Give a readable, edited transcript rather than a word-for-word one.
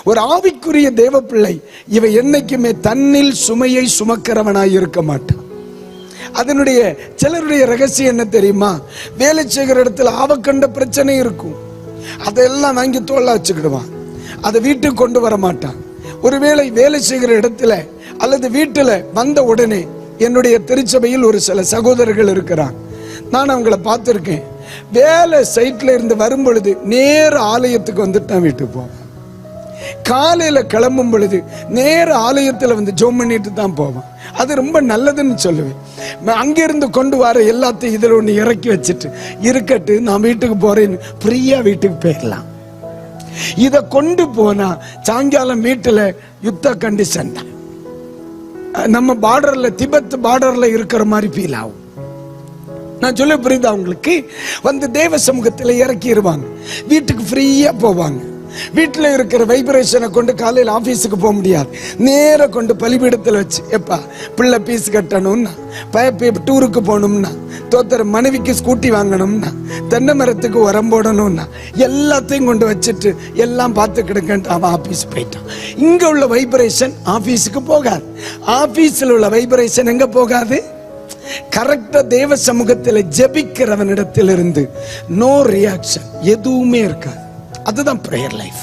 ஒரு ஆவிக்குரிய தேவ பிள்ளை இவன் என்னைக்குமே தன்னில் சுமையை சுமக்கிறவனாய் இருக்க மாட்டான். அதனுடைய சிலருடைய ரகசியம் என்ன தெரியுமா? வேலை செய்கிற இடத்துல ஆவக்கண்ட பிரச்சனை இருக்கும், அதெல்லாம் வாங்கி தோல்ல வச்சுக்கிடுவான், அதை வீட்டுக்கு கொண்டு வர மாட்டான். ஒருவேளை வேலை செய்கிற இடத்துல அல்லது வீட்டுல வந்த உடனே, என்னுடைய திருச்சபையில் ஒரு சில சகோதரர்கள் இருக்கிறாங்க, நான் அவங்களை பார்த்திருக்கேன். வேலை சைட்ல இருந்து வரும் பொழுது நேர ஆலயத்துக்கு வந்துட்டு தான் வீட்டுக்கு போவேன். காலையில கிளம்பும் பொழுது நேர ஆலயத்துல வந்து ஜெபம் பண்ணிட்டு தான் போவேன். அது ரொம்ப நல்லதுன்னு சொல்லுவேன். அங்கிருந்து கொண்டு வர எல்லாத்தையும் இதுல ஒண்ணு இறக்கி வச்சுட்டு இருக்கட்டு, நான் வீட்டுக்கு போறேன்னு ஃப்ரீயா வீட்டுக்கு போயிடலாம். இத கொண்டு போனா சாயங்காலம் வீட்டுல யுத்த கண்டிஷன் தான். நம்ம பார்டர்ல, திபெத் பார்டர்ல இருக்கிற மாதிரி ஃபீல் ஆகும். நான் சொல்ல புரியுதா உங்களுக்கு? வந்து தேவ சமூகத்தில் இறக்கிடுவாங்க, வீட்டுக்கு ஃப்ரீயா போவாங்க. வீட்டில் இருக்கிற வைப்ரேஷனை கொண்டு காலையில் ஆஃபீஸுக்கு போக முடியாது, நேர கொண்டு பலிபீடத்தில் வச்சு, எப்பா பிள்ளை பீஸ் கட்டணும்னா, டூருக்கு போகணும்னா, தோத்தர மனைவிக்கு ஸ்கூட்டி வாங்கணும்னா, தென்னை மரத்துக்கு உரம் போடணும்னா, எல்லாத்தையும் கொண்டு வச்சுட்டு எல்லாம் பார்த்து கிடக்கன்ட்டு அவன் ஆஃபீஸ் போயிட்டான். இங்கே உள்ள வைப்ரேஷன் ஆஃபீஸுக்கு போகாது, ஆஃபீஸில் உள்ள வைப்ரேஷன் எங்கே போகாது? கரெக்டா தேவ சமூகத்தில் ஜெபிக்கிறவனிடத்திலிருந்து நோ ரியாக்ஷன் எதுவுமே இருக்காது. அதுதான் பிரேயர் லைஃப்.